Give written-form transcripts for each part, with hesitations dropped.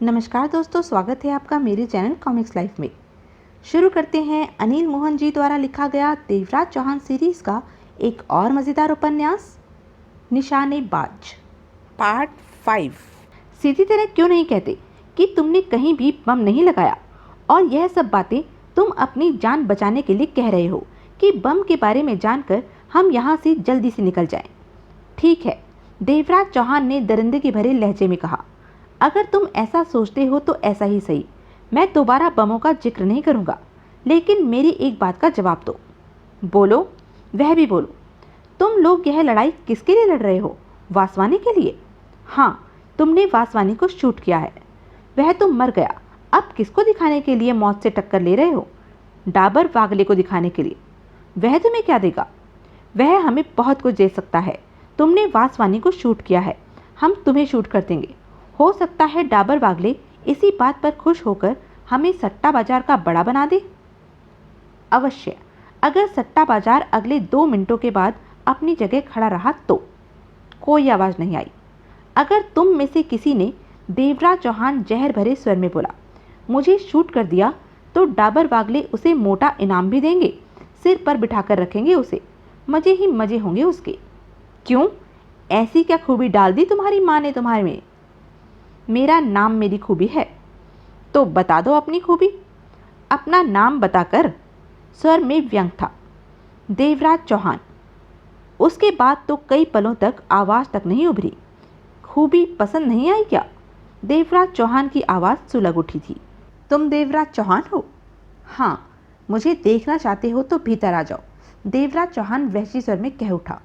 नमस्कार दोस्तों, स्वागत है आपका मेरे चैनल कॉमिक्स लाइफ में। शुरू करते हैं अनिल मोहन जी द्वारा लिखा गया देवराज चौहान सीरीज का एक और मज़ेदार उपन्यास निशानेबाज पार्ट 5। सीधी तरह क्यों नहीं कहते कि तुमने कहीं भी बम नहीं लगाया, और यह सब बातें तुम अपनी जान बचाने के लिए कह रहे हो कि बम के बारे में जानकर हम यहाँ से जल्दी से निकल जाएं। ठीक है, देवराज चौहान ने दरिंदगी भरे लहजे में कहा। अगर तुम ऐसा सोचते हो तो ऐसा ही सही, मैं दोबारा बमों का जिक्र नहीं करूँगा, लेकिन मेरी एक बात का जवाब दो। बोलो, वह भी बोलो। तुम लोग यह लड़ाई किसके लिए लड़ रहे हो? वासवानी के लिए? हाँ, तुमने वासवानी को शूट किया है, वह तो मर गया। अब किसको दिखाने के लिए मौत से टक्कर ले रहे हो? डाबर वागले को दिखाने के लिए। वह तुम्हें क्या देगा? वह हमें बहुत कुछ दे सकता है। तुमने वासवानी को शूट किया है, हम तुम्हें शूट कर देंगे। हो सकता है डाबर वागले इसी बात पर खुश होकर हमें सट्टा बाजार का बड़ा बना दे। अवश्य, अगर सट्टा बाजार अगले 2 मिनटों के बाद अपनी जगह खड़ा रहा तो। कोई आवाज़ नहीं आई। अगर तुम में से किसी ने, देवराज चौहान जहर भरे स्वर में बोला, मुझे शूट कर दिया, तो डाबर वागले उसे मोटा इनाम भी देंगे, सिर पर बिठाकर रखेंगे उसे। मजे ही मजे होंगे उसके। क्यों, ऐसी क्या खूबी डाल दी तुम्हारी माँ ने तुम्हारे में? मेरा नाम मेरी खूबी है, तो बता दो अपनी खूबी। अपना नाम बताकर। स्वर में व्यंग था। देवराज चौहान। उसके बाद तो कई पलों तक आवाज़ तक नहीं उभरी। खूबी पसंद नहीं आई क्या? देवराज चौहान की आवाज़ सुलग उठी थी। तुम देवराज चौहान हो? हाँ, मुझे देखना चाहते हो तो भीतर आ जाओ, देवराज चौहान वहशी स्वर में कह उठा।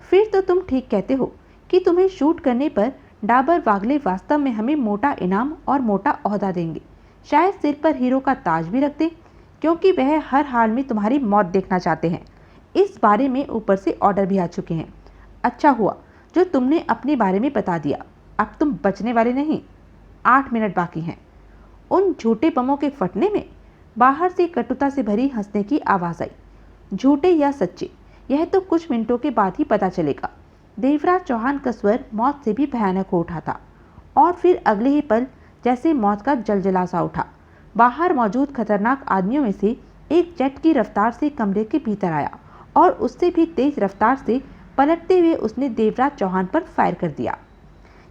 फिर तो तुम ठीक कहते हो कि तुम्हें शूट करने पर डाबर वागले वास्तव में हमें मोटा इनाम और मोटा ओहदा देंगे। शायद सिर पर हीरो का ताज भी रख दें, क्योंकि वह हर हाल में तुम्हारी मौत देखना चाहते हैं। इस बारे में ऊपर से ऑर्डर भी आ चुके हैं। अच्छा हुआ जो तुमने अपने बारे में बता दिया। अब तुम बचने वाले नहीं। 8 मिनट बाकी हैं। उन झूठे बमों के फटने में बाहर से कटुता से भरी हंसने की आवाज़ आई। झूठे या सच्चे, यह तो कुछ मिनटों के बाद ही पता चलेगा। देवराज चौहान का स्वर मौत से भी भयानक हो उठा था, और फिर अगले ही पल जैसे मौत का जलजला सा उठा। बाहर मौजूद खतरनाक आदमियों में से एक जेट की रफ्तार से कमरे के भीतर आया, और उससे भी तेज रफ्तार से पलटते हुए उसने देवराज चौहान पर फायर कर दिया।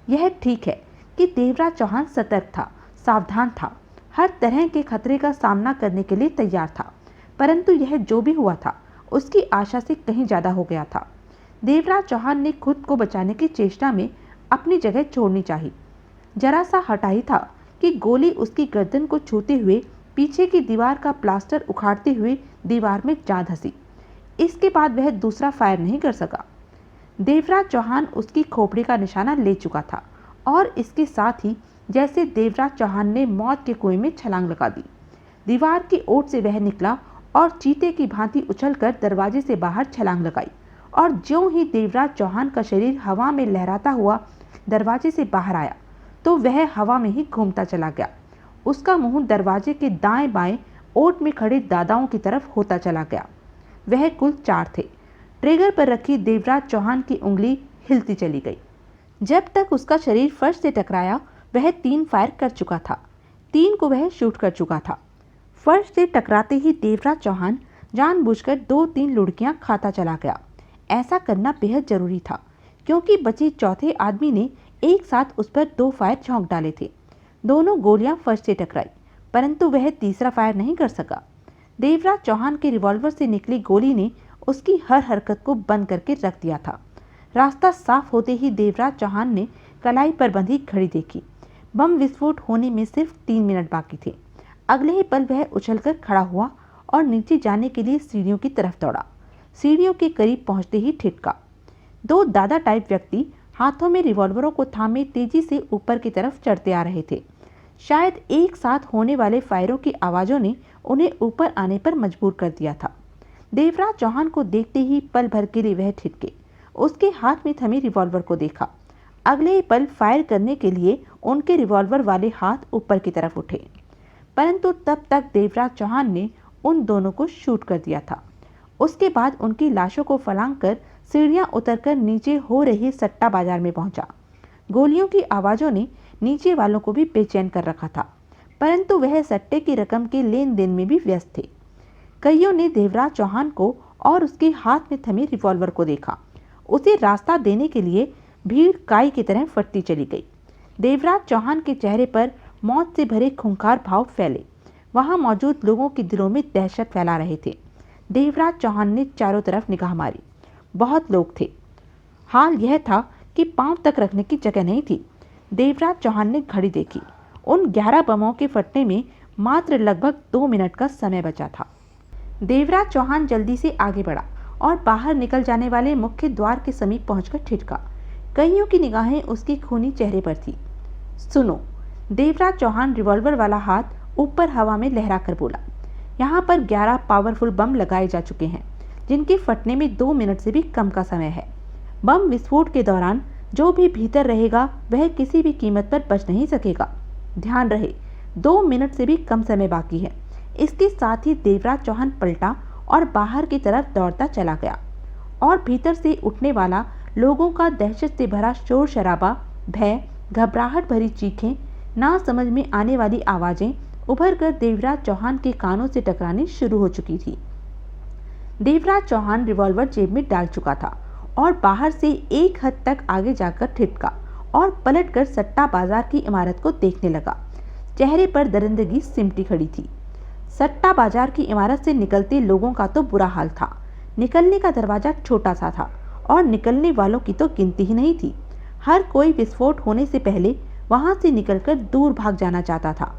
यह ठीक है कि देवराज चौहान सतर्क था, सावधान था, हर तरह के खतरे का सामना करने के लिए तैयार था, परंतु यह जो भी हुआ था उसकी आशा से कहीं ज़्यादा हो गया था। देवराज चौहान ने खुद को बचाने की चेष्टा में अपनी जगह छोड़नी चाहिए। जरा सा हटा ही था कि गोली उसकी गर्दन को छूते हुए पीछे की दीवार का प्लास्टर उखाड़ते हुए दीवार में जा धंसी। इसके बाद वह दूसरा फायर नहीं कर सका। देवराज चौहान उसकी खोपड़ी का निशाना ले चुका था, और इसके साथ ही जैसे देवराज चौहान ने मौत के कुएं में छलांग लगा दी। दीवार की ओट से वह निकला और चीते की भांति उछलकर दरवाजे से बाहर छलांग लगाई, और ज्यों ही देवराज चौहान का शरीर हवा में लहराता हुआ दरवाजे से बाहर आया, तो वह हवा में ही घूमता चला गया। उसका मुंह दरवाजे के दाएं बाएं ओट में खड़े दादाओं की तरफ होता चला गया। वह कुल 4 थे। ट्रिगर पर रखी देवराज चौहान की उंगली हिलती चली गई। जब तक उसका शरीर फर्श से टकराया वह 3 फायर कर चुका था। 3 को वह शूट कर चुका था। फर्श से टकराते ही देवराज चौहान जानबूझकर 2-3 लुढ़कियां खाता चला गया। ऐसा करना बेहद जरूरी था, क्योंकि बचे चौथे आदमी ने एक साथ उस पर 2 फायर झोंक डाले थे। दोनों गोलियां फर्श से टकराई, परंतु वह तीसरा फायर नहीं कर सका। देवराज चौहान के रिवॉल्वर से निकली गोली ने उसकी हर हरकत को बंद करके रख दिया था। रास्ता साफ होते ही देवराज चौहान ने कलाई पर बंधी घड़ी देखी। बम विस्फोट होने में सिर्फ 3 मिनट बाकी थे। अगले ही पल वह उछलकर खड़ा हुआ और नीचे जाने के लिए सीढ़ियों की तरफ दौड़ा। सीढ़ियों के करीब पहुंचते ही ठिठका। 2 दादा टाइप व्यक्ति हाथों में रिवॉल्वरों को थामे तेजी से ऊपर की तरफ चढ़ते आ रहे थे। शायद एक साथ होने वाले फायरों की आवाज़ों ने उन्हें ऊपर आने पर मजबूर कर दिया था। देवराज चौहान को देखते ही पल भर के लिए वह ठिठके। उसके हाथ में थमे रिवॉल्वर को देखा। अगले ही पल फायर करने के लिए उनके रिवॉल्वर वाले हाथ ऊपर की तरफ उठे, परंतु तब तक देवराज चौहान ने उन दोनों को शूट कर दिया था। उसके बाद उनकी लाशों को फलांग कर सीढ़ियां उतरकर नीचे हो रही सट्टा बाजार में पहुंचा। गोलियों की आवाज़ों ने नीचे वालों को भी बेचैन कर रखा था, परंतु वह सट्टे की रकम के लेन देन में भी व्यस्त थे। कईयों ने देवराज चौहान को और उसके हाथ में थमे रिवॉल्वर को देखा। उसे रास्ता देने के लिए भीड़ काई की तरह फटती चली गई। देवराज चौहान के चेहरे पर मौत से भरे खूंखार भाव फैले। वहां मौजूद लोगों के दिलों में दहशत फैला रहे थे। देवराज चौहान ने चारों तरफ निगाह मारी। बहुत लोग थे। हाल यह था कि पांव तक रखने की जगह नहीं थी। देवराज चौहान ने घड़ी देखी। उन 11 बमों के फटने में मात्र लगभग 2 मिनट का समय बचा था। देवराज चौहान जल्दी से आगे बढ़ा और बाहर निकल जाने वाले मुख्य द्वार के समीप पहुंचकर ठिठका। कईयों की निगाहें उसके खूनी चेहरे पर थी। सुनो, देवराज चौहान रिवॉल्वर वाला हाथ ऊपर हवा में लहराकर बोला। यहाँ पर 11 पावरफुल बम लगाए जा चुके हैं, जिनके फटने में 2 मिनट से भी कम का समय है। बम विस्फोट के दौरान जो भी भीतर रहेगा वह किसी भी कीमत पर बच नहीं सकेगा। ध्यान रहे, 2 मिनट से भी कम समय बाकी है। इसके साथ ही देवराज चौहान पलटा और बाहर की तरफ दौड़ता चला गया और भीतर से उठने वाला लोगों का दहशत से भरा शोर शराबा, भय, घबराहट भरी चीखें, ना समझ में आने वाली आवाजें उभर कर देवराज चौहान के कानों से टकरानी शुरू हो चुकी थी। देवराज चौहान रिवॉल्वर जेब में डाल चुका था और बाहर से एक हद तक आगे जाकर ठिठका और पलटकर सट्टा बाजार की इमारत को देखने लगा। चेहरे पर दरिंदगी सिमटी खड़ी थी। सट्टा बाजार की इमारत से निकलते लोगों का तो बुरा हाल था। निकलने का दरवाजा छोटा सा था और निकलने वालों की तो गिनती ही नहीं थी। हर कोई विस्फोट होने से पहले वहां से निकलकर दूर भाग जाना चाहता था।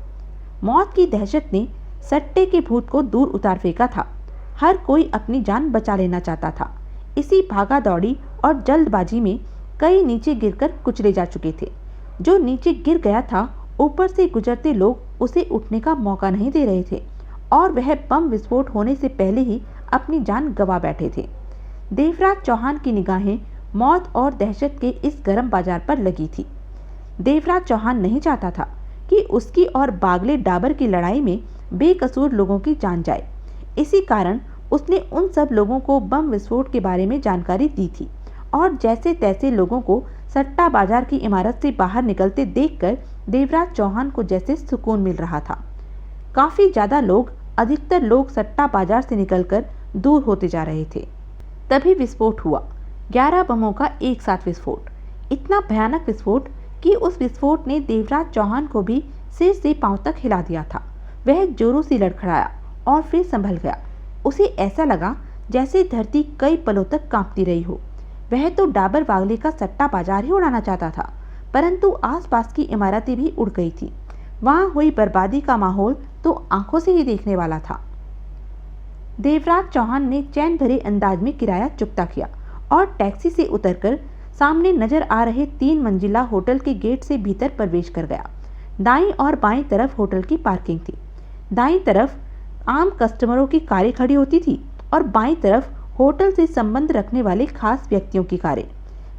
मौत की दहशत ने सट्टे के भूत को दूर उतार फेंका था। हर कोई अपनी जान बचा लेना चाहता था। इसी भागा दौड़ी और जल्दबाजी में कई नीचे गिरकर कुचले जा चुके थे। जो नीचे गिर गया था, ऊपर से गुजरते लोग उसे उठने का मौका नहीं दे रहे थे और वह बम विस्फोट होने से पहले ही अपनी जान गंवा बैठे थे। देवराज चौहान की निगाहें मौत और दहशत के इस गर्म बाजार पर लगी थी। देवराज चौहान नहीं चाहता था कि उसकी और बागले डाबर की लड़ाई में बेकसूर लोगों की जान जाए। इसी कारण उसने उन सब लोगों को बम विस्फोट के बारे में जानकारी दी थी और जैसे तैसे लोगों को सट्टा बाजार की इमारत से बाहर निकलते देखकर देवराज चौहान को जैसे सुकून मिल रहा था। काफी ज्यादा लोग, अधिकतर लोग सट्टा बाजार से निकलकर दूर होते जा रहे थे। तभी विस्फोट हुआ। 11 बमों का एक साथ विस्फोट। इतना भयानक विस्फोट कि उस विस्फोट ने देवराज चौहान को भी सिर से पांव तक हिला दिया था। वह जोरों से लड़खड़ाया और फिर संभल गया। उसे ऐसा लगा जैसे धरती कई पलों तक कांपती रही हो। वह तो डाबर बागले का सट्टा बाजार ही उड़ाना चाहता था, परंतु आसपास की इमारतें भी उड़ गई थी। वहां हुई बर्बादी का माहौल तो आंखों से ही देखने वाला था। देवराज चौहान ने चैन भरे अंदाज में किराया चुकता किया और टैक्सी से उतरकर सामने नजर आ रहे 3 मंजिला होटल के गेट से भीतर प्रवेश कर गया। दाईं और बाईं तरफ होटल की पार्किंग थी। दाईं तरफ आम कस्टमरों की कारें खड़ी होती थी और बाईं तरफ होटल से संबंध रखने वाले खास व्यक्तियों की कारें।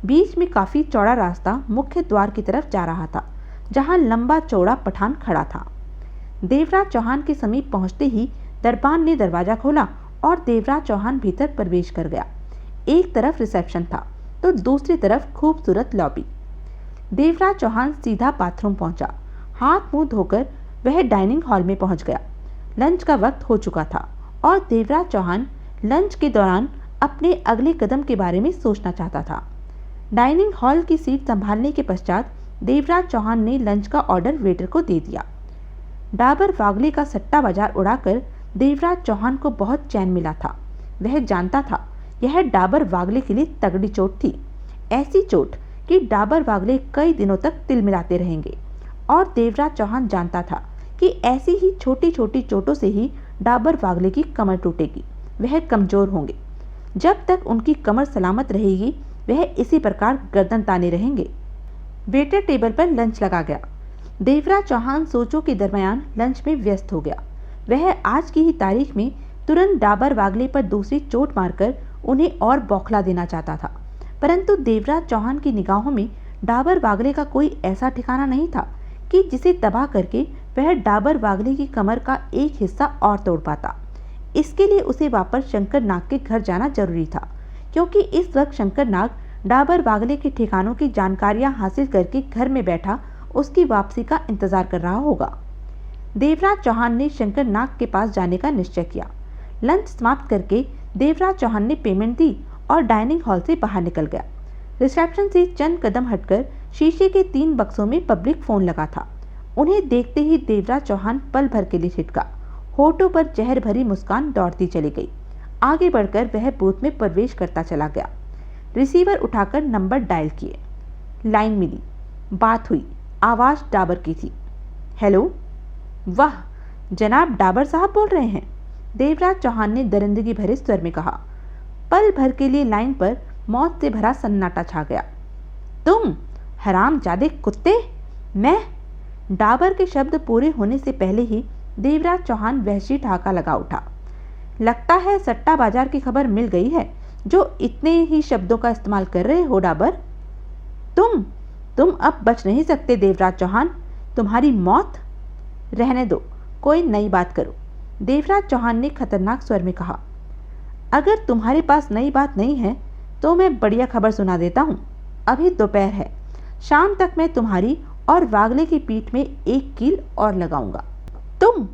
बीच में काफी चौड़ा रास्ता मुख्य द्वार की तरफ जा रहा था, जहां लंबा चौड़ा पठान खड़ा था। देवराज चौहान के समीप पहुंचते ही दरबान ने दरवाजा खोला और देवराज चौहान भीतर प्रवेश कर गया। एक तरफ रिसेप्शन था तो दूसरी तरफ खूबसूरत लॉबी। देवराज चौहान सीधा बाथरूम पहुंचा। हाथ मुंह धोकर वह डाइनिंग हॉल में पहुंच गया। लंच का वक्त हो चुका था और देवराज चौहान लंच के दौरान अपने अगले कदम के बारे में सोचना चाहता था। डाइनिंग हॉल की सीट संभालने के पश्चात देवराज चौहान ने लंच का ऑर्डर वेटर को दे दिया। डाबर बागले का सट्टा बाजार उड़ाकर देवराज चौहान को बहुत चैन मिला था। वह जानता था यह डाबर बागले के लिए तगड़ी चोट थी, ऐसी चोट कि डाबर बागले कई दिनों तक तिलमिलाते रहेंगे। और देवराज चौहान जानता था कि ऐसी ही छोटी छोटी चोटों से ही डाबर बागले की कमर टूटेगी। वह कमजोर होंगे। जब तक उनकी कमर सलामत रहेगी वह इसी प्रकार गर्दन ताने रहेंगे। वेटर टेबल पर लंच लगा गया। देवराज चौहान सोचों के दरमियान लंच में व्यस्त हो गया। वह आज की ही तारीख में तुरंत डाबर बागले पर दूसरी चोट मारकर उन्हें और बौखला देना चाहता था, परंतु देवराज चौहान की निगाहों में डाबर बागले का कोई ऐसा ठिकाना नहीं था कि जिसे तबाह करके वह डाबर बागले की कमर का एक हिस्सा और तोड़ पाता। इसके लिए उसे वापस शंकर नाग के घर जाना जरूरी था, क्योंकि इस वक्त शंकर नाग डाबर बागले के ठिकानों की जानकारियां हासिल करके घर में बैठा उसकी वापसी का इंतजार कर रहा होगा। देवराज चौहान ने शंकर नाग के पास जाने का निश्चय किया। लंच समाप्त करके देवराज चौहान ने पेमेंट दी और डाइनिंग हॉल से बाहर निकल गया। रिसेप्शन से चंद कदम हटकर शीशे के 3 बक्सों में पब्लिक फोन लगा था। उन्हें देखते ही देवराज चौहान पल भर के लिए छिटका। होठों पर जहर भरी मुस्कान दौड़ती चली गई। आगे बढ़कर वह बूथ में प्रवेश करता चला गया। रिसीवर उठाकर नंबर डायल किए। लाइन मिली, बात हुई। आवाज़ डाबर की थी। हेलो। वाह, जनाब डाबर साहब बोल रहे हैं, देवराज चौहान ने दरिंदगी भरे स्वर में कहा। पल भर के लिए लाइन पर मौत से भरा सन्नाटा छा गया। तुम हरामजादे कुत्ते! मैं? डाबर के शब्द पूरे होने से पहले ही देवराज चौहान वहशी ठहाका लगा उठा। लगता है सट्टा बाजार की खबर मिल गई है जो इतने ही शब्दों का इस्तेमाल कर रहे हो डाबर। तुम अब बच नहीं सकते देवराज चौहान। तुम्हारी मौत। रहने दो, कोई नई बात करो, देवराज चौहान ने खतरनाक स्वर में कहा। अगर तुम्हारे पास नई बात नहीं है तो मैं बढ़िया खबर सुना देता हूँ। अभी दोपहर है, शाम तक मैं तुम्हारी और वागले की पीठ में एक कील और लगाऊंगा। तुम?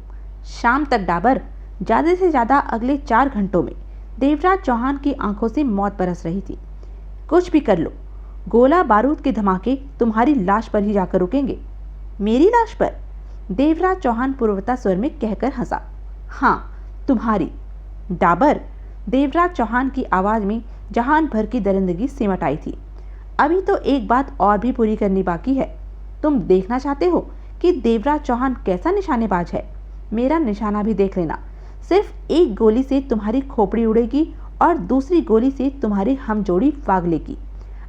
शाम तक डाबर, ज़्यादा से ज़्यादा अगले 4 घंटों में। देवराज चौहान की आंखों से मौत बरस रही थी। कुछ भी कर लो, गोला बारूद के धमाके तुम्हारी लाश पर ही जाकर रुकेंगे। मेरी लाश पर? देवराज चौहान पूर्वता स्वर में कहकर हंसा। हाँ, तुम्हारी। डाबर, देवराज चौहान की आवाज़ में जहान भर की दरिंदगी सिमट आई थी। अभी तो एक बात और भी पूरी करनी बाकी है। तुम देखना चाहते हो कि देवराज चौहान कैसा निशानेबाज है? मेरा निशाना भी देख लेना। सिर्फ एक गोली से तुम्हारी खोपड़ी उड़ेगी और दूसरी गोली से तुम्हारी हमजोड़ी वागले की।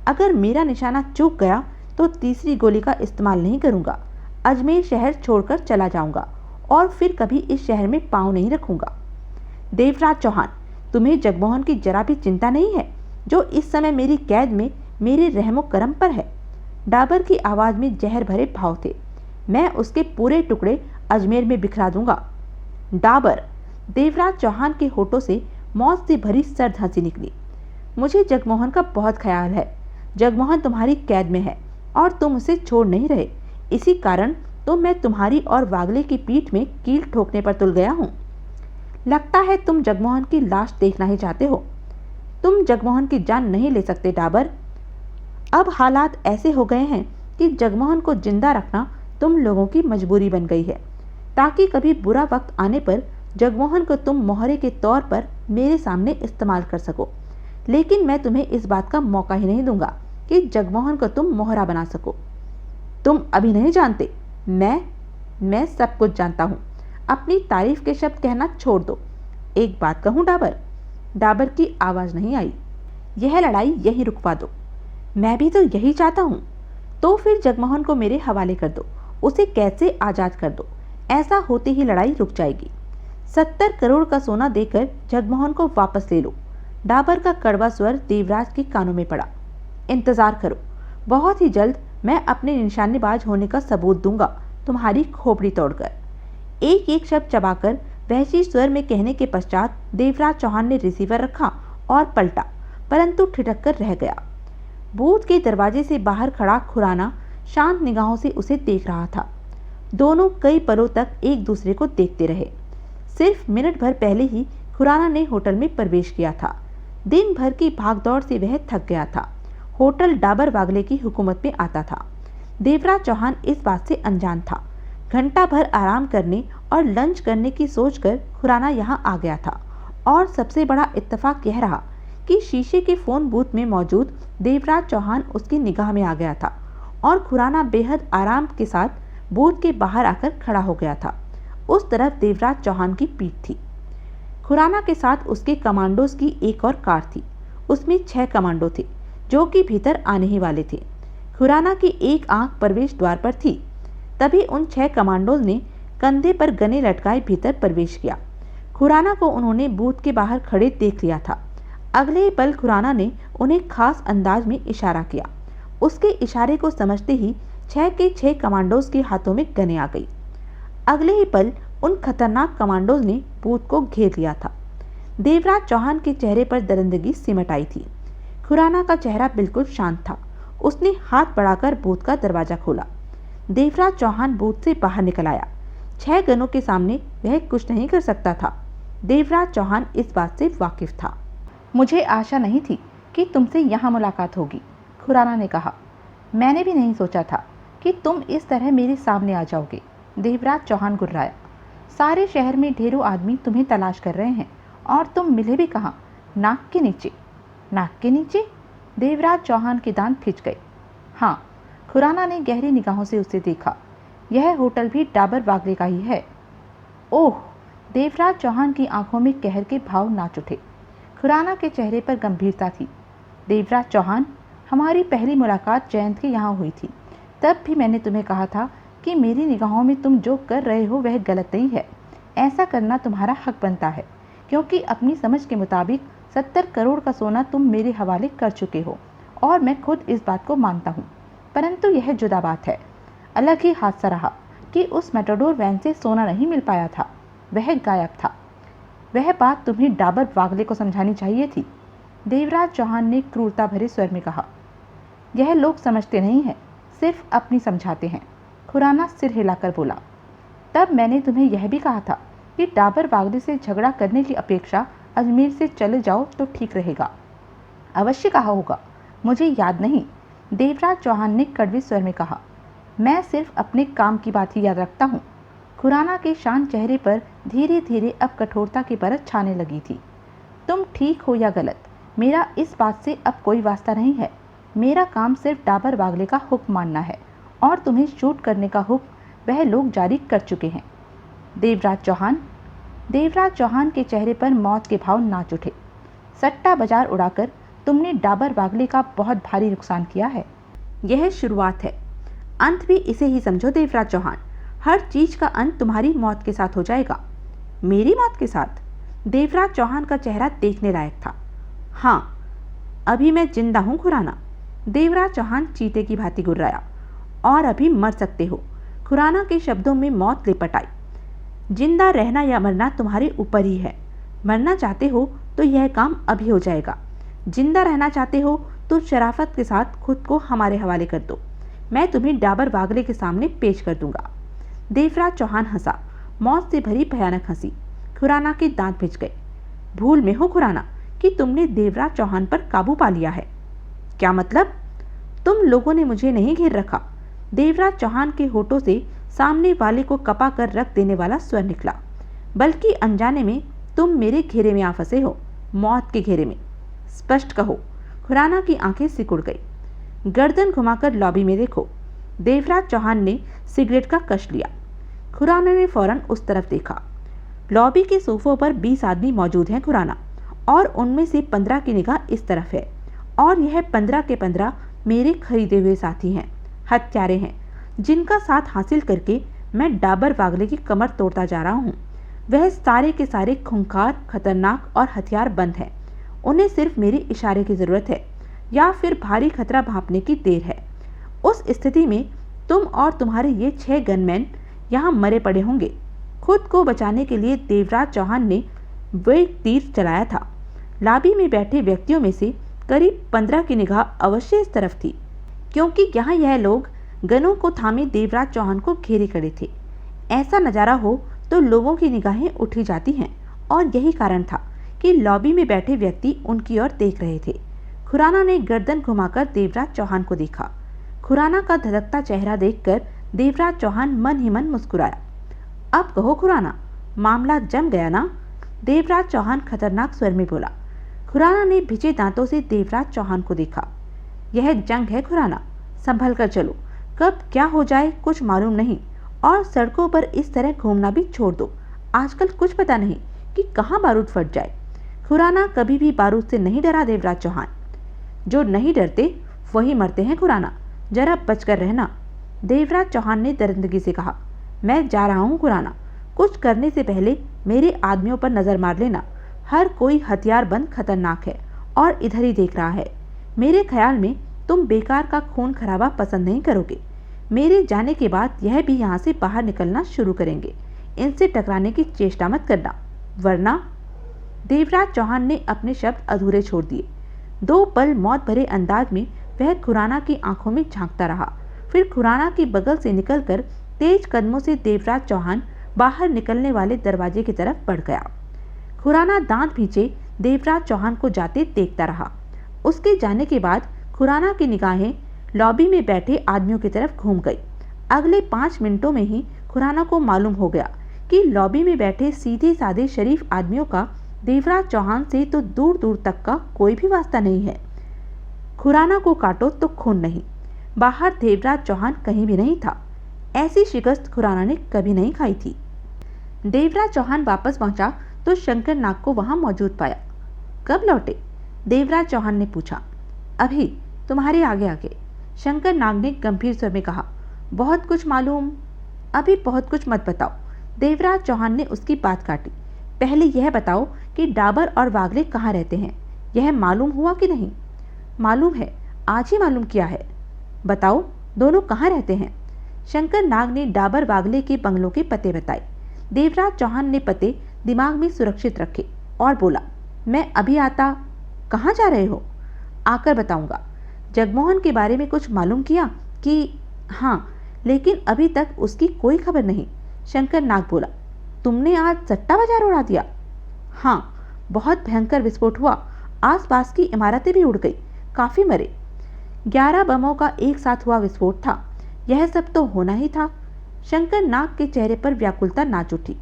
अगर मेरा निशाना चूक गया तो तीसरी गोली का इस्तेमाल नहीं करूँगा। अजमेर शहर छोड़कर चला जाऊँगा और फिर कभी इस शहर में पाँव नहीं रखूँगा। देवराज चौहान, तुम्हें जगमोहन की जरा भी चिंता नहीं है जो इस समय मेरी कैद में मेरे रहमो करम पर है? डाबर की आवाज़ में जहर भरे भाव थे। मैं उसके पूरे टुकड़े अजमेर में बिखरा दूंगा। डाबर, देवराज चौहान के होठों से मौत से भरी सर्द हंसी निकली। मुझे जगमोहन का बहुत ख्याल है। जगमोहन तुम्हारी कैद में है और तुम उसे छोड़ नहीं रहे। इसी कारण तो मैं तुम्हारी और वागले की पीठ में कील ठोकने पर तुल गया हूँ। लगता है तुम जगमोहन की लाश देखना ही चाहते हो। तुम जगमोहन की जान नहीं ले सकते डाबर। अब हालात ऐसे हो गए हैं कि जगमोहन को जिंदा रखना तुम लोगों की मजबूरी बन गई है, ताकि कभी बुरा वक्त आने पर जगमोहन को तुम मोहरे के तौर पर मेरे सामने इस्तेमाल कर सको। लेकिन मैं तुम्हें इस बात का मौका ही नहीं दूंगा कि जगमोहन को तुम मोहरा बना सको। तुम अभी नहीं जानते। मैं सब कुछ जानता हूँ। अपनी तारीफ के शब्द कहना छोड़ दो। एक बात कहूँ डाबर? डाबर की आवाज़ नहीं आई। यह लड़ाई यही रुकवा दो। मैं भी तो यही चाहता हूँ। तो फिर जगमोहन को मेरे हवाले कर दो, उसे कैद से आज़ाद कर दो। ऐसा होते ही लड़ाई रुक जाएगी। 70 करोड़ का सोना देकर जगमोहन को वापस ले लो। डाबर का कड़वा स्वर देवराज के कानों में पड़ा। इंतजार करो, बहुत ही जल्द मैं अपने निशानेबाज होने का सबूत दूंगा, तुम्हारी खोपड़ी तोड़कर। एक एक शब्द चबाकर वहशी स्वर में कहने के पश्चात देवराज चौहान ने रिसीवर रखा और पलटा, परंतु ठिठक कर रह गया। बूथ के दरवाजे से बाहर खड़ा खुराना शांत निगाहों से उसे देख रहा था। दोनों कई पलों तक एक दूसरे को देखते रहे। सिर्फ मिनट भर पहले ही खुराना ने होटल में प्रवेश किया था। दिन भर की भागदौड़ से वह थक गया था। होटल डाबर वागले की हुकूमत में आता था। देवराज चौहान इस बात से अनजान था। घंटा भर आराम करने और लंच करने की सोचकर खुराना यहाँ आ गया था। और सबसे बड़ा इत्तेफाक यह रहा कि शीशे के फ़ोन बूथ में मौजूद देवराज चौहान उसकी निगाह में आ गया था और खुराना बेहद आराम के साथ बूथ के बाहर आकर खड़ा हो गया था। उस तरफ देवराज चौहान की पीठ थी। खुराना के साथ उसके कमांडोज की एक और कार थी। उसमें 6 कमांडो थे जो कि भीतर आने ही वाले थे। खुराना की एक आंख प्रवेश द्वार पर थी। तभी उन 6 कमांडोज ने कंधे पर गने लटकाए भीतर प्रवेश किया। खुराना को उन्होंने बूथ के बाहर खड़े देख लिया था। अगले ही पल खुराना ने उन्हें खास अंदाज में इशारा किया। उसके इशारे को समझते ही 6 के 6 कमांडोज के हाथों में गने आ गई। अगले ही पल उन खतरनाक कमांडोज ने बूथ को घेर लिया था। देवराज चौहान के चेहरे पर दरिंदगी सिमट आई थी। खुराना का चेहरा बिल्कुल शांत था। उसने हाथ बढ़ाकर बूथ का दरवाजा खोला। देवराज चौहान बूथ से बाहर निकल आया। 6 गनों के सामने वह कुछ नहीं कर सकता था। देवराज चौहान इस बात से वाकिफ था। मुझे आशा नहीं थी कि तुमसे यहाँ मुलाकात होगी, खुराना ने कहा। मैंने भी नहीं सोचा था कि तुम इस तरह मेरे सामने आ जाओगे, देवराज चौहान गुर्राया। सारे शहर में ढेरों आदमी तुम्हें तलाश कर रहे हैं और तुम मिले भी कहाँ? नाक के नीचे। नाक के नीचे? देवराज चौहान के दांत खिंच गए। हाँ, खुराना ने गहरी निगाहों से उसे देखा। यह होटल भी डाबर बागले का ही है। ओह! देवराज चौहान की आंखों में कहर के भाव नाच उठे। खुराना के चेहरे पर गंभीरता थी। देवराज चौहान, हमारी पहली मुलाकात जयंत के यहाँ हुई थी। तब भी मैंने तुम्हें कहा था कि मेरी निगाहों में तुम जो कर रहे हो वह गलत नहीं है। ऐसा करना तुम्हारा हक बनता है, क्योंकि अपनी समझ के मुताबिक 70 करोड़ का सोना तुम मेरे हवाले कर चुके हो और मैं खुद इस बात को मानता हूँ। परंतु यह जुदा बात है। अलग ही हादसा रहा कि उस मेटाडोर वैन से सोना नहीं मिल पाया था, वह गायब था। वह बात तुम्हें डाबर वागले को समझानी चाहिए थी, देवराज चौहान ने क्रूरता भरे स्वर में कहा। यह लोग समझते नहीं हैं, सिर्फ अपनी समझाते हैं, खुराना सिर हिलाकर बोला। तब मैंने तुम्हें यह भी कहा था कि डाबर बागले से झगड़ा करने की अपेक्षा अजमेर से चले जाओ तो ठीक रहेगा। अवश्य कहा होगा, मुझे याद नहीं, देवराज चौहान ने कड़वे स्वर में कहा। मैं सिर्फ अपने काम की बात ही याद रखता हूँ। खुराना के शांत चेहरे पर धीरे धीरे अब कठोरता की परत छाने लगी थी। तुम ठीक हो या गलत, मेरा इस बात से अब कोई वास्ता नहीं है। मेरा काम सिर्फ डाबर बागले का हुक्म मानना है और तुम्हें शूट करने का हुक्म वह लोग जारी कर चुके हैं। देवराज चौहान के चेहरे पर मौत के भाव नाच उठे। सट्टा बाजार उड़ाकर तुमने डाबर बागले का बहुत भारी नुकसान किया है। यह शुरुआत है, अंत भी इसे ही समझो देवराज चौहान। हर चीज का अंत तुम्हारी मौत के साथ हो जाएगा। मेरी मौत के साथ? देवराज चौहान का चेहरा देखने लायक था। हाँ, अभी मैं जिंदा हूँ खुराना, देवराज चौहान चीते की भांति गुर्राया। और अभी मर सकते हो, खुराना के शब्दों में मौत लिपट आई। जिंदा रहना या मरना तुम्हारे ऊपर ही है। मरना चाहते हो तो यह काम अभी हो जाएगा। जिंदा रहना चाहते हो तो शराफत के साथ खुद को हमारे हवाले कर दो। मैं तुम्हें डाबर बागले के सामने पेश कर दूंगा। देवराज चौहान हंसा, मौत से भरी भयानक हंसी। खुराना के दांत भिज गए। भूल में हो खुराना कि तुमने देवराज चौहान पर काबू पा लिया है। क्या मतलब? तुम लोगों ने मुझे नहीं घेर रखा। देवराज चौहान के होठों से सामने वाले को कपा कर रख देने वाला स्वर निकला। बल्कि अनजाने में तुम मेरे घेरे में आ फंसे हो, मौत के घेरे में। स्पष्ट कहो। खुराना की आंखें सिकुड़ गई। गर्दन घुमाकर लॉबी में देखो। देवराज चौहान ने सिगरेट का कश लिया। खुराना ने फौरन उस तरफ देखा। लॉबी के सोफों पर 20 आदमी मौजूद हैं खुराना, और उनमें से 15 की निगाह इस तरफ है, और यह 15 के 15 मेरे खरीदे हुए साथी हैं, हत्यारे हैं, जिनका साथ हासिल करके मैं डाबर बागले की कमर तोड़ता जा रहा हूँ। वह सारे के सारे खूंखार, खतरनाक और हथियार बंद हैं। उन्हें सिर्फ मेरे इशारे की ज़रूरत है या फिर भारी खतरा भांपने की देर है। उस स्थिति में तुम और तुम्हारे ये 6 गनमैन यहाँ मरे पड़े होंगे। खुद को बचाने के लिए देवराज चौहान ने वह तीर चलाया था। लॉबी में बैठे व्यक्तियों में से करीब 15 की निगाह अवश्य इस तरफ थी, क्योंकि यहाँ यह लोग गनों को थामे देवराज चौहान को घेरे खड़े थे। ऐसा नज़ारा हो तो लोगों की निगाहें उठी जाती हैं, और यही कारण था कि लॉबी में बैठे व्यक्ति उनकी ओर देख रहे थे। खुराना ने गर्दन घुमाकर देवराज चौहान को देखा। खुराना का धधकता चेहरा देखकर देवराज चौहान मन ही मन मुस्कुराया। अब कहो खुराना, मामला जम गया ना? देवराज चौहान खतरनाक स्वर में बोला। खुराना ने भिजे दांतों से देवराज चौहान को देखा। यह जंग है खुराना, संभल कर चलो। कब क्या हो जाए कुछ मालूम नहीं, और सड़कों पर इस तरह घूमना भी छोड़ दो। आजकल कुछ पता नहीं कि कहाँ बारूद फट जाए। खुराना कभी भी बारूद से नहीं डरा देवराज चौहान। जो नहीं डरते वही मरते हैं खुराना, जरा बचकर रहना, देवराज चौहान ने दरिंदगी से कहा। मैं जा रहा हूँ खुराना, कुछ करने से पहले मेरे आदमियों पर नजर मार लेना। हर कोई हथियार बंद खतरनाक है और इधर ही देख रहा है। मेरे ख्याल में तुम बेकार का खून खराबा पसंद नहीं करोगे। मेरे जाने के बाद यह भी यहाँ से बाहर निकलना शुरू करेंगे। इनसे टकराने की चेष्टा मत करना, वरना। देवराज चौहान ने अपने शब्द अधूरे छोड़ दिए। 2 पल मौत भरे अंदाज में वह खुराना की आंखों में झांकता रहा। फिर खुराना की बगल से निकलकर तेज कदमों से देवराज चौहान बाहर निकलने वाले दरवाजे की तरफ बढ़ गया। खुराना दांत भींचे देवराज चौहान को जाते देखता रहा। उसके जाने के बाद खुराना की निगाहें लॉबी में बैठे आदमियों की तरफ घूम गई। अगले 5 मिनटों में ही खुराना को मालूम हो गया कि लॉबी में बैठे सीधे साधे शरीफ आदमियों का देवराज चौहान से तो दूर दूर तक का कोई भी वास्ता नहीं है। खुराना को काटो तो खून नहीं, बाहर देवराज चौहान कहीं भी नहीं था। ऐसी शिकस्त खुराना ने कभी नहीं खाई थी। देवराज चौहान वापस पहुंचा तो शंकर नाग को वहां मौजूद पाया। कब लौटे? देवराज चौहान ने पूछा। अभी, तुम्हारे आगे आगे, शंकर नाग ने गंभीर स्वर में कहा। बहुत कुछ मालूम? अभी बहुत कुछ मत बताओ। देवराज चौहान ने उसकी बात काटी। पहले यह बताओ कि डाबर और वागले कहाँ रहते हैं, यह मालूम हुआ कि नहीं? मालूम है, आज ही मालूम किया है। बताओ, दोनों कहाँ रहते हैं? शंकर नाग ने डाबर वागले के बंगलों के पते बताए। देवराज चौहान ने पते दिमाग में सुरक्षित रखे और बोला, मैं अभी आता। कहाँ जा रहे हो? आकर बताऊंगा। जगमोहन के बारे में कुछ मालूम किया कि? हाँ, लेकिन अभी तक उसकी कोई खबर नहीं। शंकर नाग बोला, तुमने आज सट्टा बाजार उड़ा दिया? हाँ, बहुत भयंकर विस्फोट हुआ। आसपास की इमारतें भी उड़ गई, काफी मरे। 11 बमों का एक साथ हुआ विस्फोट था। यह सब तो होना ही था। शंकर नाग के चेहरे पर व्याकुलता नाच उठी।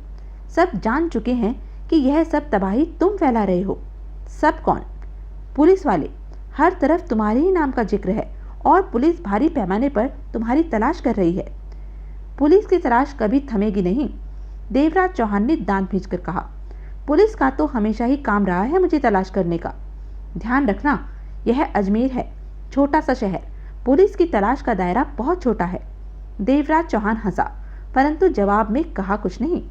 सब जान चुके हैं कि यह सब तबाही तुम फैला रहे हो। सब कौन? पुलिस वाले। हर तरफ तुम्हारे ही नाम का जिक्र है और पुलिस भारी पैमाने पर तुम्हारी तलाश कर रही है। पुलिस की तलाश कभी थमेगी नहीं, देवराज चौहान ने दांत भींचकर कहा। पुलिस का तो हमेशा ही काम रहा है मुझे तलाश करने का। ध्यान रखना, यह अजमेर है, छोटा सा शहर। पुलिस की तलाश का दायरा बहुत छोटा है। देवराज चौहान हंसा, परंतु जवाब में कहा कुछ नहीं।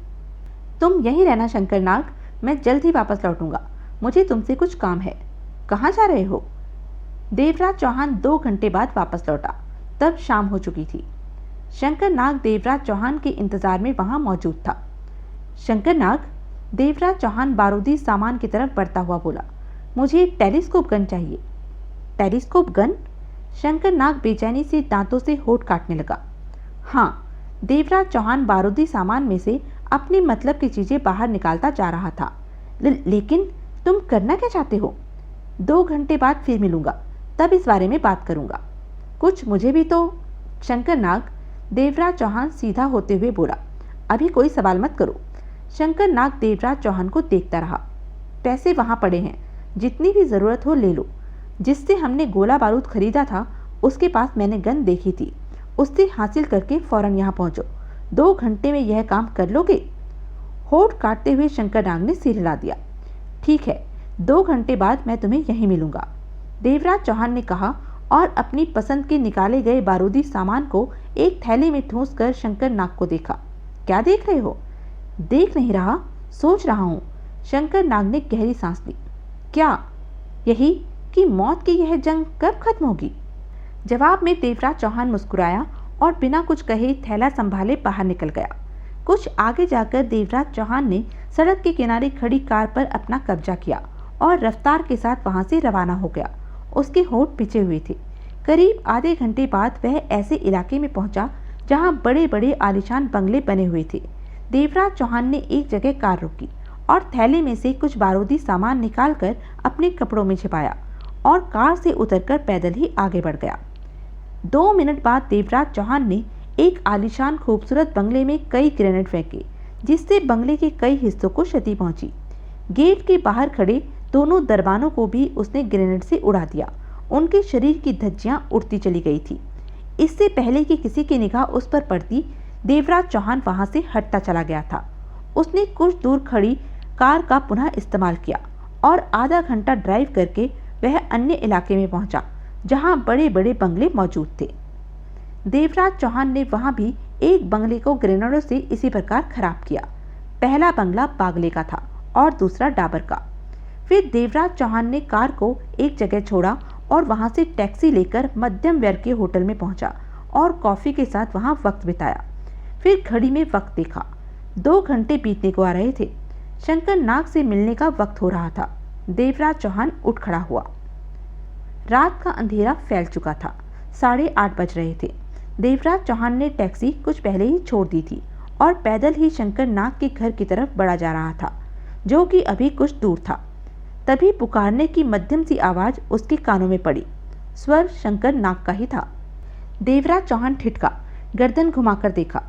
तुम यहीं रहना शंकर नाग, मैं जल्द ही वापस लौटूंगा। मुझे तुमसे कुछ काम है। कहाँ जा रहे हो? देवराज चौहान 2 घंटे बाद वापस लौटा। तब शाम हो चुकी थी। शंकर नाग देवराज चौहान के इंतजार में वहां मौजूद था। शंकर नाग, देवराज चौहान बारूदी सामान की तरफ बढ़ता हुआ बोला, मुझे एक टेलीस्कोप गन चाहिए। Telescope gun? शंकर नाग बेचैनी से दांतों से होठ काटने लगा। हाँ, देवराज चौहान बारूदी सामान में से अपने मतलब की चीजें बाहर निकालता जा रहा था। लेकिन तुम करना क्या चाहते हो? 2 घंटे बाद फिर मिलूंगा, तब इस बारे में बात करूंगा। कुछ मुझे भी तो। शंकर नाग, देवराज चौहान सीधा होते हुए बोला, अभी कोई सवाल मत करो। शंकर नाग देवराज चौहान को देखता रहा। पैसे वहां पड़े हैं, जितनी भी जरूरत हो ले लो। जिससे हमने गोला बारूद खरीदा था उसके पास मैंने गन देखी थी, उससे हासिल करके फौरन यहाँ पहुंचो। 2 घंटे में यह काम कर लोगे? होठ काटते हुए शंकर नाग ने सिर हिला दिया। ठीक है, 2 घंटे बाद मैं तुम्हें यहीं मिलूंगा, देवराज चौहान ने कहा और अपनी पसंद के निकाले गए बारूदी सामान को एक थैली में ठूंस कर शंकर नाग को देखा। क्या देख रहे हो? देख नहीं रहा, सोच रहा हूँ। शंकर नाग ने गहरी सांस ली। क्या? यही कि मौत की यह जंग कब खत्म होगी? जवाब में देवराज चौहान मुस्कुराया और बिना कुछ कहे थैला संभाले बाहर निकल गया। कुछ आगे जाकर देवराज चौहान ने सड़क के किनारे खड़ी कार पर अपना कब्जा किया और रफ्तार के साथ वहां से रवाना हो गया। उसके होंठ पिचे हुए थे। करीब आधे घंटे बाद वह ऐसे इलाके में पहुंचा जहां बड़े बड़े आलीशान बंगले बने हुए थे। देवराज चौहान ने एक जगह कार रोकी और थैले में से कुछ बारूदी सामान निकालकर अपने कपड़ों में छिपाया और कार से उतरकर पैदल ही आगे बढ़ गया। 2 मिनट बाद देवराज चौहान ने एक आलीशान खूबसूरत बंगले में कई ग्रेनेड फेंके, जिससे बंगले के कई हिस्सों को क्षति पहुंची। गेट के बाहर खड़े दोनों दरबानों को भी उसने ग्रेनेड से उड़ा दिया। उनके शरीर की धज्जियां उड़ती चली गई थी। इससे पहले कि किसी की निगाह उस पर पड़ती, देवराज चौहान वहां से हटता चला गया था। उसने कुछ दूर खड़ी कार का पुनः इस्तेमाल किया और आधा घंटा ड्राइव करके वह अन्य इलाके में पहुंचा जहां बड़े बड़े बंगले मौजूद थे। देवराज चौहान ने वहां भी एक बंगले को ग्रेनेडों से इसी प्रकार खराब किया। पहला बंगला बागले का था और दूसरा डाबर का। फिर देवराज चौहान ने कार को एक जगह छोड़ा और वहां से टैक्सी लेकर मध्यम वर्ग के होटल में पहुंचा और कॉफी के साथ वहां वक्त बिताया। फिर घड़ी में वक्त देखा। 2 घंटे बीतने को आ रहे थे। शंकर नाग से मिलने का वक्त हो रहा था। देवराज चौहान उठ खड़ा हुआ। रात का अंधेरा फैल चुका था। 8:30 बज रहे थे। देवराज चौहान ने टैक्सी कुछ पहले ही छोड़ दी थी और पैदल ही शंकर नाग के घर की तरफ बढ़ा जा रहा था, जो कि अभी कुछ दूर था। तभी पुकारने की मध्यम सी आवाज उसके कानों में पड़ी। स्वर शंकर नाग का ही था। देवराज चौहान ठिठका, गर्दन घुमाकर देखा।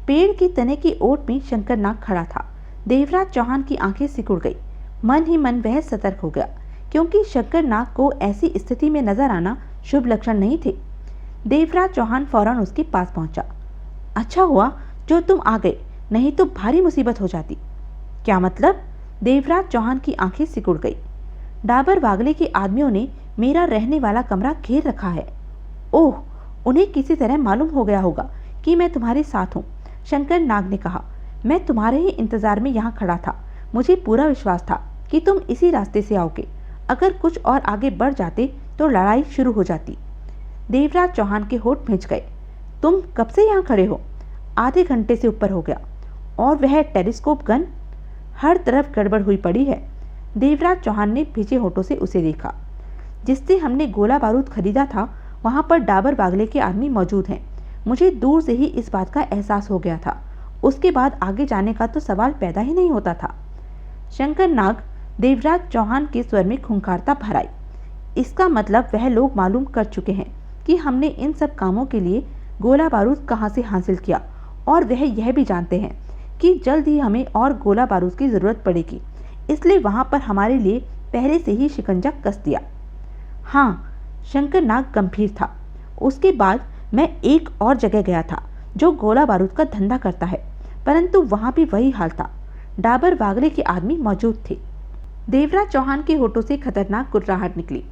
पेड़ की तने की ओट में शंकर नाग खड़ा था। देवराज चौहान की आंखें सिकुड़ गई। मन ही मन वह सतर्क हो गया, क्योंकि शंकर नाग को ऐसी स्थिति में नजर आना शुभ लक्षण नहीं थे। देवराज चौहान फौरन उसके पास पहुंचा। अच्छा हुआ जो तुम आ गए, नहीं तो भारी मुसीबत हो जाती। क्या मतलब? देवराज चौहान की आंखें सिकुड़ गई। डाबर वागले के आदमियों ने मेरा रहने वाला कमरा घेर रखा है। ओह, उन्हें किसी तरह मालूम हो गया होगा कि मैं तुम्हारे साथ हूँ, शंकर नाग ने कहा। मैं तुम्हारे ही इंतजार में यहाँ खड़ा था। मुझे पूरा विश्वास था कि तुम इसी रास्ते से आओगे। अगर कुछ और आगे बढ़ जाते तो लड़ाई शुरू हो जाती। देवराज चौहान के होठ भींच गए। तुम कब से यहाँ खड़े हो? आधे घंटे से ऊपर हो गया। और वह टेलीस्कोप गन? हर तरफ गड़बड़ हुई पड़ी है। देवराज चौहान ने भीजे होठों से उसे देखा। जिससे हमने गोला बारूद खरीदा था, वहाँ पर डाबर वागले के आदमी मौजूद हैं। मुझे दूर से ही इस बात का एहसास हो गया था। उसके बाद आगे जाने का तो सवाल पैदा ही नहीं होता था। शंकर नाग देवराज चौहान के स्वर में खूंखारता भर आई। इसका मतलब वह लोग मालूम कर चुके हैं कि हमने इन सब कामों के लिए गोला बारूद कहाँ से हासिल किया, और वह यह भी जानते हैं कि जल्द ही हमें और गोला बारूद की ज़रूरत पड़ेगी, इसलिए वहाँ पर हमारे लिए पहले से ही शिकंजा कस दिया। हाँ, शंकर नाग गंभीर था। उसके बाद मैं एक और जगह गया था जो गोला बारूद का धंधा करता है, परंतु वहाँ भी वही हाल था। डाबर वागले के आदमी मौजूद थे। देवराज चौहान के होठों से खतरनाक गुर्राहट निकली।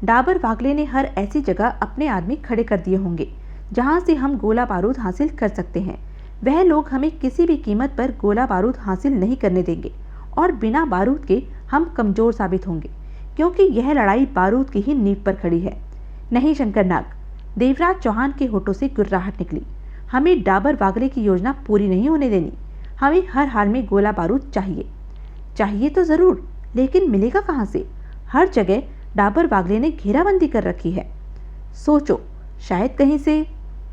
डाबर वागले ने हर ऐसी जगह अपने आदमी खड़े कर दिए होंगे जहाँ से हम गोला बारूद हासिल कर सकते हैं। वह लोग हमें किसी भी कीमत पर गोला बारूद हासिल नहीं करने देंगे, और बिना बारूद के हम कमज़ोर साबित होंगे, क्योंकि यह लड़ाई बारूद की ही नींव पर खड़ी है। नहीं शंकर नाग, देवराज चौहान के होठों से गुर्राहट निकली। हमें डाबर वागले की योजना पूरी नहीं होने देनी। हमें हर हाल में गोला बारूद चाहिए। चाहिए तो ज़रूर, लेकिन मिलेगा कहाँ से? हर जगह डाबर वागले ने घेराबंदी कर रखी है। सोचो, शायद कहीं से।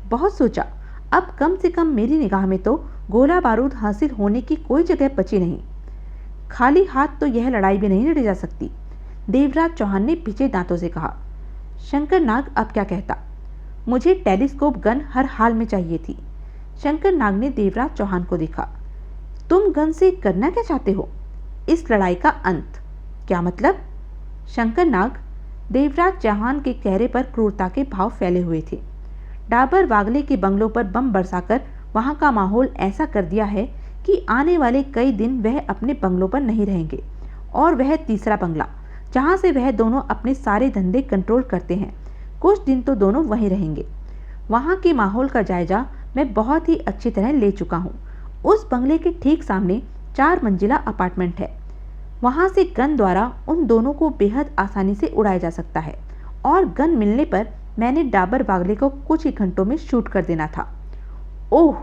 बहुत सोचा। अब कम से कम मेरी निगाह में तो गोला बारूद हासिल होने की कोई जगह बची नहीं। खाली हाथ तो यह लड़ाई भी नहीं लड़ी जा सकती, देवराज चौहान ने भिजे दांतों से कहा। शंकर नाग अब क्या कहता? मुझे टेलीस्कोप गन हर हाल में चाहिए थी। शंकर नाग ने देवराज चौहान को देखा। तुम गन से करना क्या चाहते हो? इस लड़ाई का अंत। क्या मतलब? शंकर नाग, देवराज चौहान के चेहरे पर क्रूरता के भाव फैले हुए थे। डाबर वागले के बंगलों पर बम बरसाकर वहां का माहौल ऐसा कर दिया है कि आने वाले कई दिन वह अपने बंगलों पर नहीं रहेंगे, और वह तीसरा बंगला जहां से वह दोनों अपने सारे धंधे कंट्रोल करते हैं, कुछ दिन तो दोनों वहीं रहेंगे। वहां के माहौल का जायजा मैं बहुत ही अच्छी तरह ले चुका हूँ। उस बंगले के ठीक सामने 4 मंजिला अपार्टमेंट है। वहां से गन द्वारा उन दोनों को बेहद आसानी से उड़ाया जा सकता है, और गन मिलने पर मैंने डाबर वागले को कुछ ही घंटों में शूट कर देना था। ओह,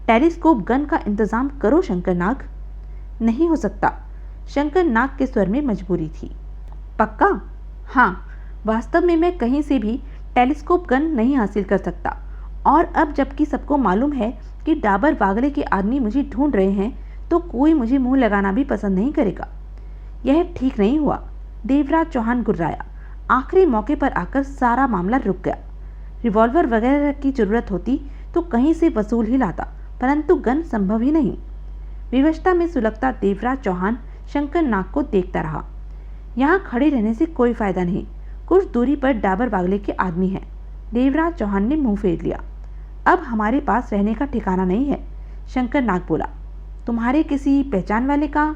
टेलीस्कोप गन का इंतजाम करो शंकर नाग। नहीं हो सकता। शंकर नाग के स्वर में मजबूरी थी। पक्का? हाँ, वास्तव में मैं कहीं से भी टेलीस्कोप गन नहीं हासिल कर सकता, और अब जबकि सबको मालूम है कि डाबर वागले के आदमी मुझे ढूंढ रहे हैं, तो कोई मुझे मुंह लगाना भी पसंद नहीं करेगा। यह ठीक नहीं हुआ, देवराज चौहान गुर्राया। आखिरी मौके पर आकर सारा मामला रुक गया। रिवॉल्वर वगैरह की जरूरत होती तो कहीं से वसूल ही लाता, परंतु गन संभव ही नहीं। विवशता में सुलगता देवराज चौहान शंकर नाग को देखता रहा। यहाँ खड़े रहने से कोई फायदा नहीं। कुछ दूरी पर डाबर वागले के आदमी हैं। देवराज चौहान ने मुंह फेर लिया। अब हमारे पास रहने का ठिकाना नहीं है, शंकर नाग बोला। तुम्हारे किसी पहचान वाले का?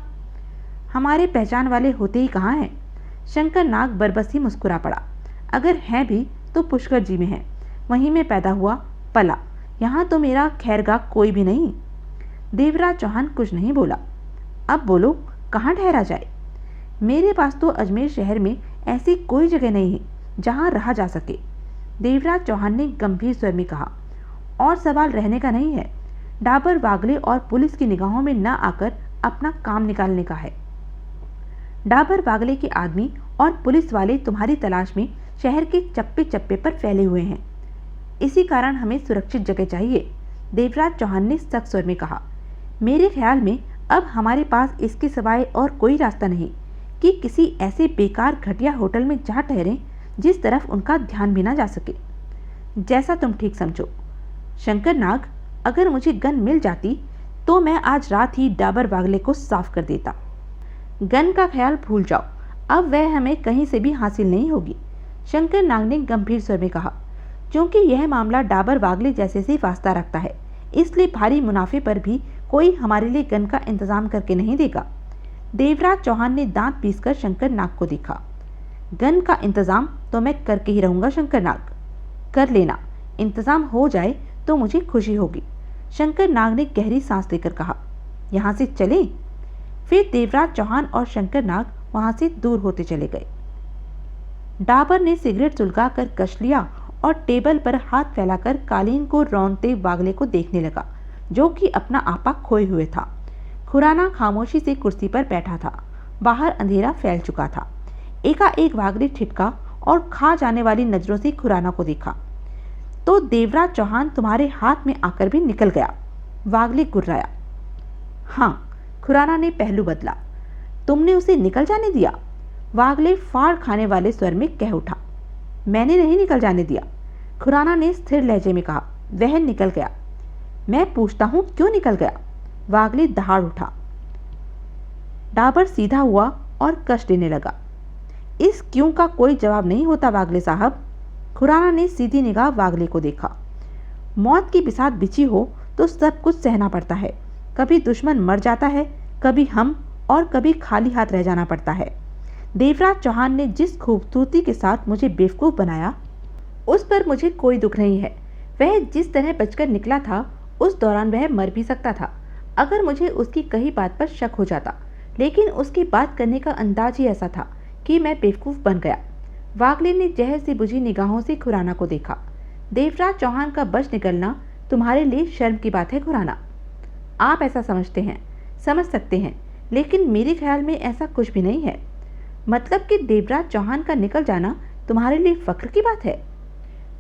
हमारे पहचान वाले होते ही कहाँ हैं? शंकर नाग बरबस ही मुस्कुरा पड़ा। अगर हैं भी तो पुष्कर जी में हैं। वहीं में पैदा हुआ, पला। यहाँ तो मेरा खैरगा कोई भी नहीं। देवराज चौहान कुछ नहीं बोला। अब बोलो, कहाँ ठहरा जाए? मेरे पास तो अजमेर शहर में ऐसी कोई जगह नहीं है जहाँ रहा जा सके, देवराज चौहान ने गंभीर स्वर में कहा। और सवाल रहने का नहीं है, डाबर वागले और पुलिस की निगाहों में न आकर अपना काम निकालने का है। डाबर वागले के आदमी और पुलिस वाले तुम्हारी तलाश में शहर के चप्पे चप्पे पर फैले हुए हैं। इसी कारण हमें सुरक्षित जगह चाहिए, देवराज चौहान ने सख्त स्वर में कहा। मेरे ख्याल में अब हमारे पास इसके सिवाय और कोई रास्ता नहीं कि किसी ऐसे बेकार घटिया होटल में जा ठहरें जिस तरफ उनका ध्यान भी ना जा सके। जैसा तुम ठीक समझो। शंकर नाग, अगर मुझे गन मिल जाती तो मैं आज रात ही डाबर बागले को साफ कर देता। गन का ख्याल भूल जाओ, अब वह हमें कहीं से भी हासिल नहीं होगी, शंकर नाग ने गंभीर स्वर में कहा। क्योंकि यह मामला डाबर बागले जैसे से वास्ता रखता है, इसलिए भारी मुनाफे पर भी कोई हमारे लिए गन का इंतजाम करके नहीं देगा। देवराज चौहान ने दांत पीसकर शंकर नाग को देखा। गन का इंतजाम तो मैं करके ही रहूंगा शंकर नाग, कर लेना, इंतजाम हो जाए तो मुझे खुशी होगी, शंकर नाग ने गहरी सांस लेकर कहा। यहाँ से चलें? फिर देवराज चौहान और शंकर नाग वहां से दूर होते चले गए। डाबर ने सिगरेट सुलगाकर कश लिया और टेबल पर हाथ फैलाकर कालीन को रौंदते बागले को देखने लगा, जो कि अपना आपा खोए हुए था। खुराना खामोशी से कुर्सी पर बैठा था। बाहर अंधेरा फैल चुका था। एकाएक बागले ठिठका और खा जाने वाली नजरों से खुराना को देखा। तो देवराज चौहान तुम्हारे हाथ में आकर भी निकल गया, वागले गुर्राया। हाँ, खुराना ने पहलू बदला। तुमने उसे निकल जाने दिया? वागले फाड़ खाने वाले स्वर में कह उठा। मैंने नहीं निकल जाने दिया, खुराना ने स्थिर लहजे में कहा। वह निकल गया। मैं पूछता हूं क्यों निकल गया? वागले दहाड़ उठा। डाबर सीधा हुआ और कश देने लगा। इस क्यों का कोई जवाब नहीं होता वागले साहब। खुराना ने सीधी निगाह वागले को देखा। मौत की बिसात बिछी हो तो सब कुछ सहना पड़ता है। कभी दुश्मन मर जाता है, कभी हम, और कभी खाली हाथ रह जाना पड़ता है। देवराज चौहान ने जिस खूबसूरती के साथ मुझे बेवकूफ़ बनाया, उस पर मुझे कोई दुख नहीं है। वह जिस तरह बचकर निकला था, उस दौरान वह मर भी सकता था अगर मुझे उसकी कही बात पर शक हो जाता, लेकिन उसकी बात करने का अंदाज ही ऐसा था कि मैं बेवकूफ़ बन गया। वागले ने जहर से बुझी निगाहों से खुराना को देखा। देवराज चौहान का बच निकलना तुम्हारे लिए शर्म की बात है खुराना। आप ऐसा समझते हैं, समझ सकते हैं, लेकिन मेरे ख्याल में ऐसा कुछ भी नहीं है। मतलब कि देवराज चौहान का निकल जाना तुम्हारे लिए फख्र की बात है।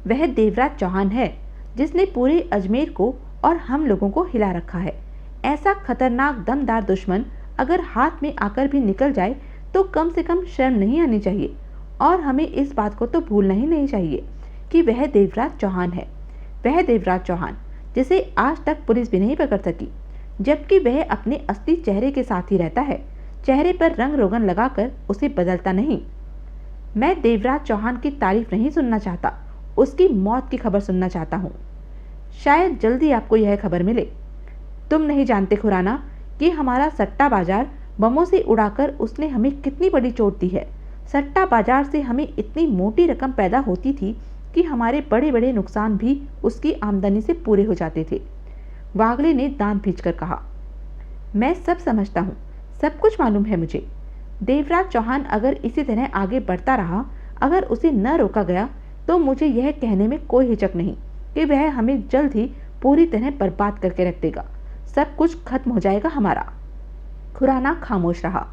वह देवराज चौहान है जिसने पूरे अजमेर को और हम लोगों को हिला रखा है। ऐसा खतरनाक दमदार दुश्मन अगर हाथ में आकर भी निकल जाए तो कम से कम शर्म नहीं आनी चाहिए, और हमें इस बात को तो भूलना ही नहीं चाहिए कि वह देवराज चौहान है। वह देवराज चौहान जिसे आज तक पुलिस भी नहीं पकड़ सकी, जबकि वह अपने असली चेहरे के साथ ही रहता है, चेहरे पर रंग रोगन लगाकर उसे बदलता नहीं। मैं देवराज चौहान की तारीफ नहीं सुनना चाहता, उसकी मौत की खबर सुनना चाहता हूँ। शायद जल्दी आपको यह खबर मिले। तुम नहीं जानते खुराना कि हमारा सट्टा बाजार बमों से उड़ाकर उसने हमें कितनी बड़ी चोट दी है। सट्टा बाजार से हमें इतनी मोटी रकम पैदा होती थी कि हमारे बड़े बड़े नुकसान भी उसकी आमदनी से पूरे हो जाते थे। वागले ने दांत भींचकर कहा। मैं सब समझता हूँ, सब कुछ मालूम है मुझे। देवराज चौहान अगर इसी तरह आगे बढ़ता रहा, अगर उसे न रोका गया, तो मुझे यह कहने में कोई हिचक नहीं कि वह हमें जल्द ही पूरी तरह बर्बाद करके रख देगा। सब कुछ खत्म हो जाएगा हमारा। खुराना खामोश रहा।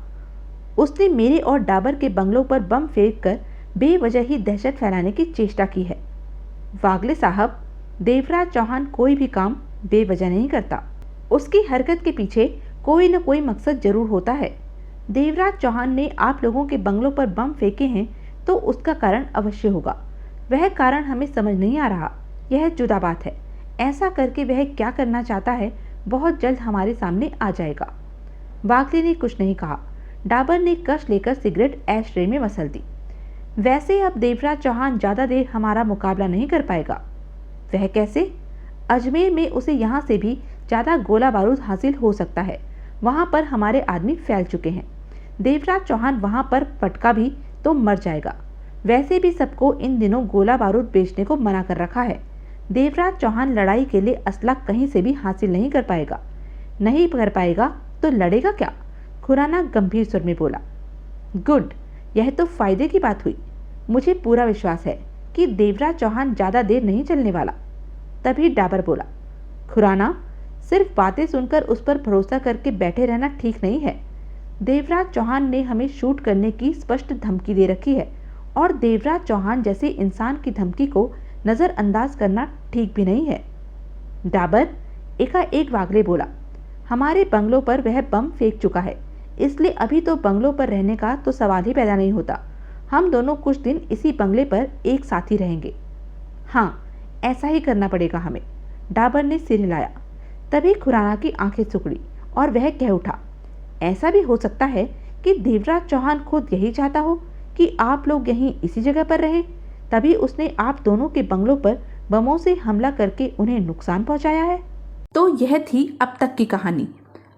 उसने मेरे और डाबर के बंगलों पर बम फेंक कर बेवजह ही दहशत फैलाने की चेष्टा की है। वागले साहब, देवराज चौहान कोई भी काम बेवजह नहीं करता। उसकी हरकत के पीछे कोई न कोई मकसद जरूर होता है। देवराज चौहान ने आप लोगों के बंगलों पर बम फेंके हैं तो उसका कारण अवश्य होगा। वह कारण हमें समझ नहीं आ रहा, यह जुदा बात है। ऐसा करके वह क्या करना चाहता है, बहुत जल्द हमारे सामने आ जाएगा। वागले ने कुछ नहीं कहा। डाबर ने कश लेकर सिगरेट ऐश ट्रे में मसल दी। वैसे अब देवराज चौहान ज़्यादा देर हमारा मुकाबला नहीं कर पाएगा। वह कैसे? अजमेर में उसे यहाँ से भी ज़्यादा गोला बारूद हासिल हो सकता है। वहाँ पर हमारे आदमी फैल चुके हैं। देवराज चौहान वहाँ पर पटका भी तो मर जाएगा। वैसे भी सबको इन दिनों गोला बारूद बेचने को मना कर रखा है। देवराज चौहान लड़ाई के लिए असला कहीं से भी हासिल नहीं कर पाएगा। नहीं कर पाएगा तो लड़ेगा क्या? खुराना गंभीर स्वर में बोला। गुड, यह तो फायदे की बात हुई। मुझे पूरा विश्वास है कि देवराज चौहान ज़्यादा देर नहीं चलने वाला। तभी डाबर बोला। खुराना, सिर्फ बातें सुनकर उस पर भरोसा करके बैठे रहना ठीक नहीं है। देवराज चौहान ने हमें शूट करने की स्पष्ट धमकी दे रखी है, और देवराज चौहान जैसे इंसान की धमकी को नज़रअंदाज करना ठीक भी नहीं है। डाबर, एकाएक वागले बोला, हमारे बंगलों पर वह बम फेंक चुका है, इसलिए अभी तो बंगलों पर रहने का तो सवाल ही पैदा नहीं होता। हम दोनों कुछ दिन इसी बंगले पर एक साथ ही रहेंगे। हाँ, ऐसा ही करना पड़ेगा हमें। डाबर ने सिर हिलाया। तभी खुराना की आंखें सिकुड़ी और वह कह उठा, ऐसा भी हो सकता है कि देवराज चौहान खुद यही चाहता हो कि आप लोग यहीं इसी जगह पर रहें, तभी उसने आप दोनों के बंगलों पर बमों से हमला करके उन्हें नुकसान पहुंचाया है। तो यह थी अब तक की कहानी।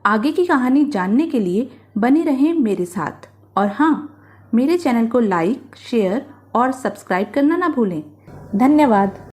आगे की कहानी जानने के लिए बने रहें मेरे साथ। और हाँ, मेरे चैनल को लाइक, शेयर और सब्सक्राइब करना ना भूलें। धन्यवाद।